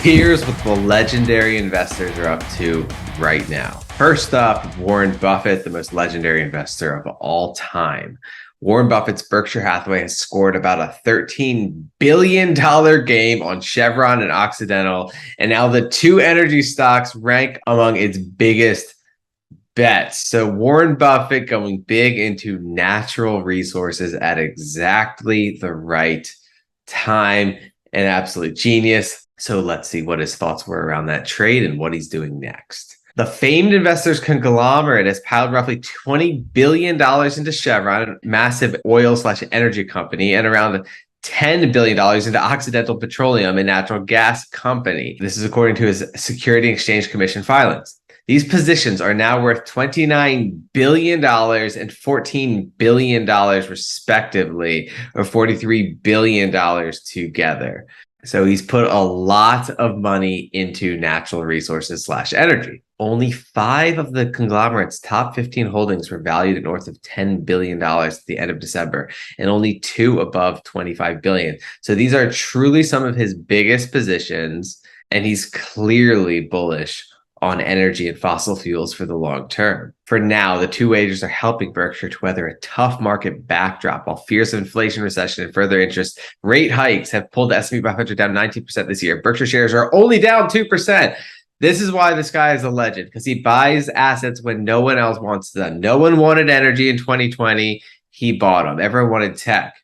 Here's what the legendary investors are up to right now. First up, Warren Buffett, the most legendary investor of all time. Warren Buffett's Berkshire Hathaway has scored about a $13 billion game on Chevron and Occidental, and now the two energy stocks rank among its biggest bets. So Warren Buffett going big into natural resources at exactly the right time. An absolute genius. So let's see what his thoughts were around that trade and what he's doing next. The famed investors conglomerate has piled roughly $20 billion into Chevron, a massive oil/energy company, and around $10 billion into Occidental Petroleum, a natural gas company. This is according to his Security and Exchange Commission filings. These positions are now worth $29 billion and $14 billion, respectively, or $43 billion together. So he's put a lot of money into natural resources/energy. Only 5 of the conglomerate's top 15 holdings were valued at north of $10 billion at the end of December, and only 2 above $25 billion. So these are truly some of his biggest positions, and he's clearly bullish on energy and fossil fuels for the long term. For now, the two wagers are helping Berkshire to weather a tough market backdrop, while fears of inflation, recession, and further interest rate hikes have pulled the S&P 500 down 19% this year. Berkshire shares are only down 2%. This is why this guy is a legend, because he buys assets when no one else wants them. No one wanted energy in 2020. He bought them. Everyone wanted tech.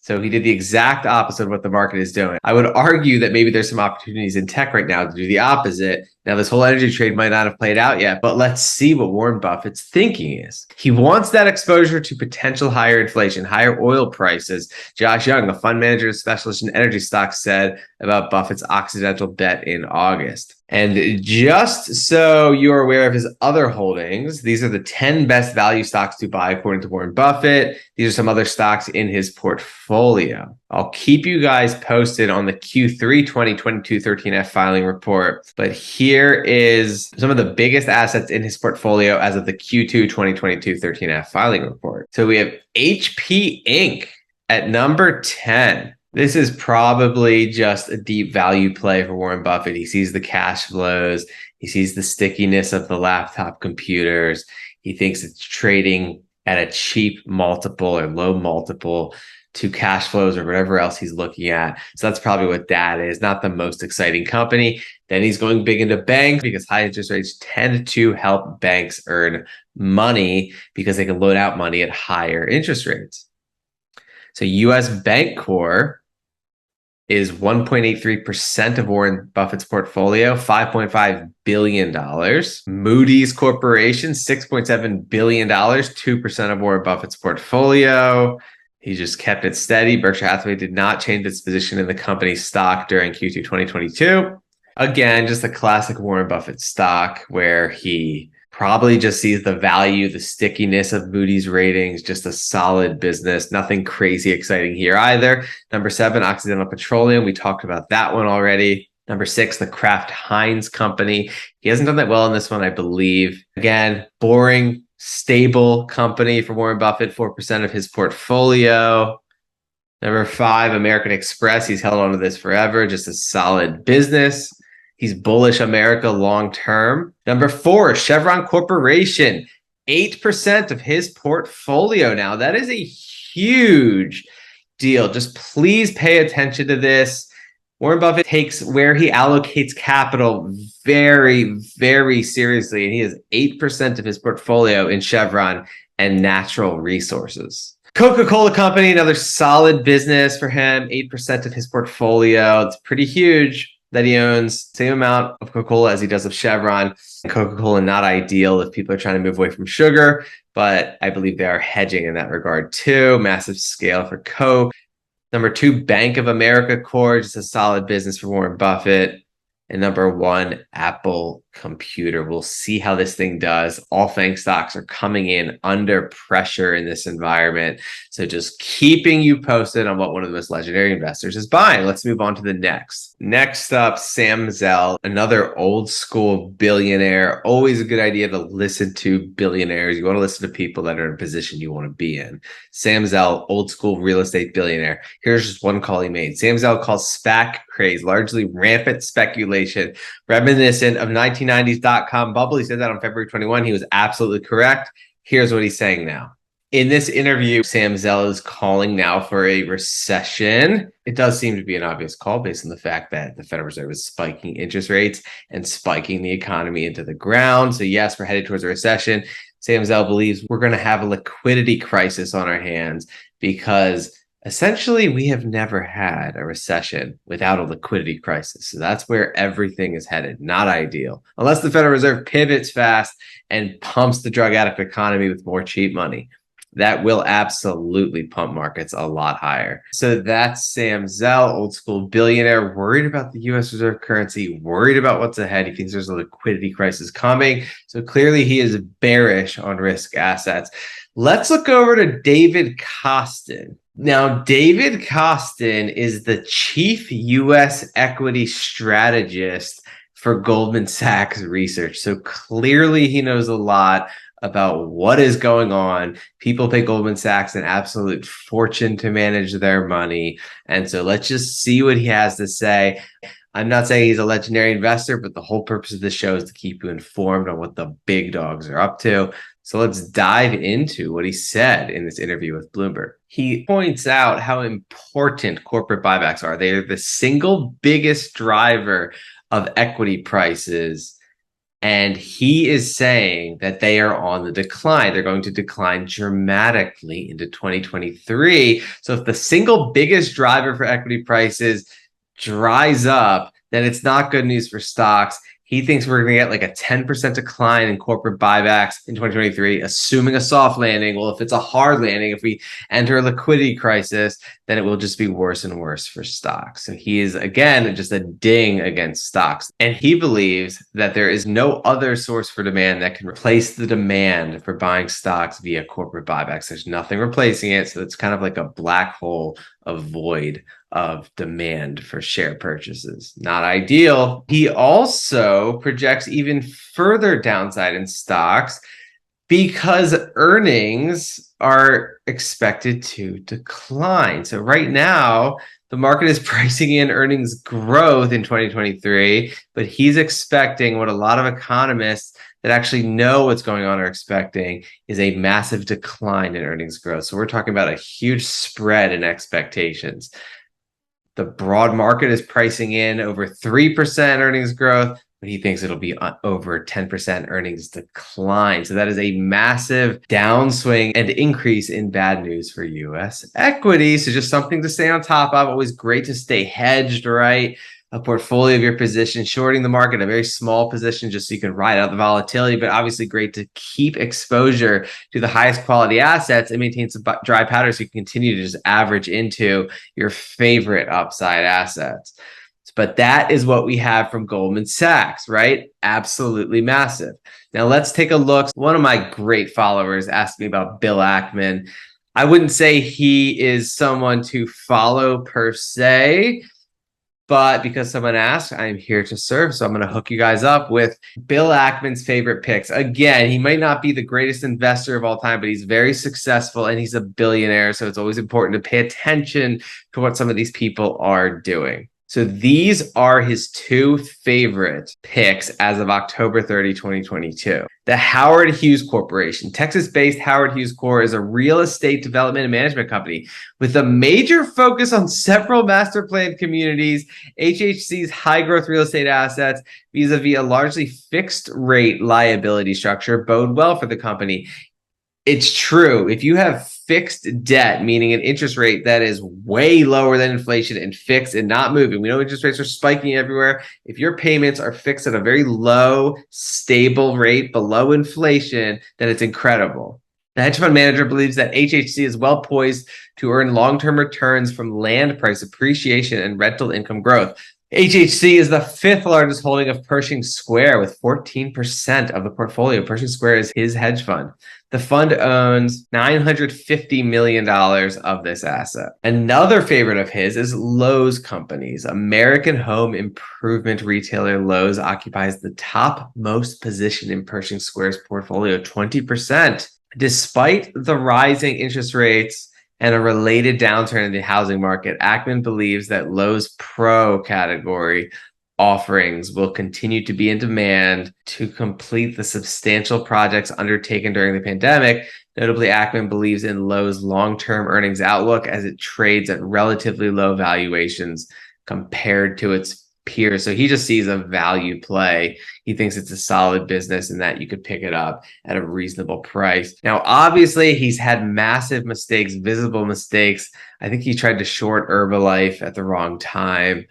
So he did the exact opposite of what the market is doing. I would argue that maybe there's some opportunities in tech right now to do the opposite. Now, this whole energy trade might not have played out yet, but let's see what Warren Buffett's thinking is. He wants that exposure to potential higher inflation, higher oil prices. Josh Young, a fund manager and specialist in energy stocks, said about Buffett's Occidental bet in August. And just so you're aware of his other holdings, these are the 10 best value stocks to buy according to Warren Buffett. These are some other stocks in his portfolio. I'll keep you guys posted on the Q3 2022 13F filing report, but here is some of the biggest assets in his portfolio as of the Q2 2022 13F filing report. So we have HP Inc. at number 10. This is probably just a deep value play for Warren Buffett. He sees the cash flows. He sees the stickiness of the laptop computers. He thinks it's trading at a cheap multiple or low multiple to cash flows or whatever else he's looking at. So that's probably what that is. Not the most exciting company. Then he's going big into banks because high interest rates tend to help banks earn money because they can loan out money at higher interest rates. So US Bancorp is 1.83% of Warren Buffett's portfolio, $5.5 billion. Moody's Corporation, $6.7 billion, 2% of Warren Buffett's portfolio. He just kept it steady. Berkshire Hathaway did not change its position in the company's stock during Q2 2022. Again, just a classic Warren Buffett stock where he probably just sees the value, the stickiness of Moody's ratings, just a solid business. Nothing crazy exciting here either. Number 7, Occidental Petroleum. We talked about that one already. Number 6, the Kraft Heinz Company. He hasn't done that well in this one, I believe. Again, boring, stable company for Warren Buffett, 4% of his portfolio. Number 5, American Express. He's held on to this forever. Just a solid business. He's bullish America long term. Number 4, Chevron Corporation, 8% of his portfolio now. That is a huge deal. Just please pay attention to this. Warren Buffett takes where he allocates capital very, very seriously, and he has 8% of his portfolio in Chevron and natural resources. Coca-Cola Company, another solid business for him, 8% of his portfolio. It's pretty huge that he owns same amount of Coca-Cola as he does of Chevron. And Coca-Cola, not ideal if people are trying to move away from sugar, but I believe they are hedging in that regard too. Massive scale for Coke. Number 2, Bank of America Corp, just a solid business for Warren Buffett. And number 1, Apple computer. We'll see how this thing does. All FANG stocks are coming in under pressure in this environment. So just keeping you posted on what one of the most legendary investors is buying. Let's move on to the next. Next up, Sam Zell, another old school billionaire. Always a good idea to listen to billionaires. You want to listen to people that are in a position you want to be in. Sam Zell, old school real estate billionaire. Here's just one call he made. Sam Zell calls SPAC craze largely rampant speculation, reminiscent of 1990s dot-com bubble. He said that on February 21. He was absolutely correct. Here's what he's saying now. In this interview, Sam Zell is calling now for a recession. It does seem to be an obvious call based on the fact that the Federal Reserve is spiking interest rates and spiking the economy into the ground. So yes, we're headed towards a recession. Sam Zell believes we're going to have a liquidity crisis on our hands because essentially we have never had a recession without a liquidity crisis. So that's where everything is headed. Not ideal. Unless the Federal Reserve pivots fast and pumps the drug addict economy with more cheap money. That will absolutely pump markets a lot higher. So that's Sam Zell, old school billionaire, worried about the US reserve currency, worried about what's ahead. He thinks there's a liquidity crisis coming. So clearly he is bearish on risk assets. Let's look over to David Kostin. Now, David Kostin is the chief US equity strategist for Goldman Sachs research. So clearly he knows a lot about what is going on. People pay Goldman Sachs an absolute fortune to manage their money. And so let's just see what he has to say. I'm not saying he's a legendary investor, but the whole purpose of this show is to keep you informed on what the big dogs are up to. So let's dive into what he said in this interview with Bloomberg. He points out how important corporate buybacks are. They are the single biggest driver of equity prices. And he is saying that they are on the decline. They're going to decline dramatically into 2023. So if the single biggest driver for equity prices dries up, then it's not good news for stocks. He thinks we're going to get like a 10% decline in corporate buybacks in 2023, assuming a soft landing. Well, if it's a hard landing, if we enter a liquidity crisis, then it will just be worse and worse for stocks. So he is, again, just a ding against stocks. And he believes that there is no other source for demand that can replace the demand for buying stocks via corporate buybacks. There's nothing replacing it. So it's kind of like a black hole, a void of demand for share purchases. Not ideal. He also projects even further downside in stocks because earnings are expected to decline. So right now, the market is pricing in earnings growth in 2023, but he's expecting what a lot of economists that actually know what's going on are expecting is a massive decline in earnings growth. So we're talking about a huge spread in expectations. The broad market is pricing in over 3% earnings growth, but he thinks it'll be over 10% earnings decline. So that is a massive downswing and increase in bad news for US equities. So just something to stay on top of. Always great to stay hedged, right? A portfolio of your position, shorting the market, a very small position just so you can ride out the volatility, but obviously great to keep exposure to the highest quality assets and maintain some dry powder so you can continue to just average into your favorite upside assets. But that is what we have from Goldman Sachs, right? Absolutely massive. Now let's take a look. One of my great followers asked me about Bill Ackman. I wouldn't say he is someone to follow per se, but because someone asked, I'm here to serve. So I'm going to hook you guys up with Bill Ackman's favorite picks. Again, he might not be the greatest investor of all time, but he's very successful and he's a billionaire. So it's always important to pay attention to what some of these people are doing. So these are his two favorite picks as of October 30, 2022. The Howard Hughes Corporation. Texas-based Howard Hughes Corp is a real estate development and management company with a major focus on several master planned communities. HHC's high-growth real estate assets vis-a-vis a largely fixed-rate liability structure bode well for the company. It's true. If you have fixed debt, meaning an interest rate that is way lower than inflation and fixed and not moving, we know interest rates are spiking everywhere. If your payments are fixed at a very low, stable rate below inflation, then it's incredible. The hedge fund manager believes that HHC is well poised to earn long-term returns from land price appreciation and rental income growth. HHC is the fifth largest holding of Pershing Square with 14% of the portfolio. Pershing Square is his hedge fund. The fund owns $950 million of this asset. Another favorite of his is Lowe's Companies. American home improvement retailer Lowe's occupies the top most position in Pershing Square's portfolio, 20%. Despite the rising interest rates and a related downturn in the housing market, Ackman believes that Lowe's Pro category offerings will continue to be in demand to complete the substantial projects undertaken during the pandemic. Notably, Ackman believes in Lowe's long-term earnings outlook as it trades at relatively low valuations compared to its peers. So he just sees a value play. He thinks it's a solid business and that you could pick it up at a reasonable price. Now, obviously, he's had massive mistakes, visible mistakes. I think he tried to short Herbalife at the wrong time,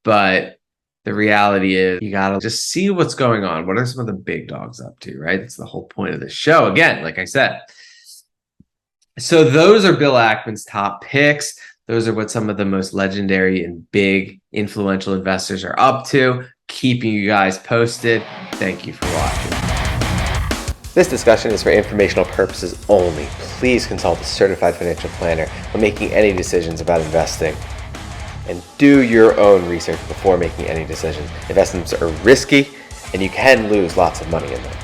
but the reality is you got to just see what's going on. What are some of the big dogs up to, right? That's the whole point of this show. Again, like I said. So those are Bill Ackman's top picks. Those are what some of the most legendary and big influential investors are up to. Keeping you guys posted. Thank you for watching. This discussion is for informational purposes only. Please consult a certified financial planner when making any decisions about investing. And do your own research before making any decisions. Investments are risky and you can lose lots of money in them.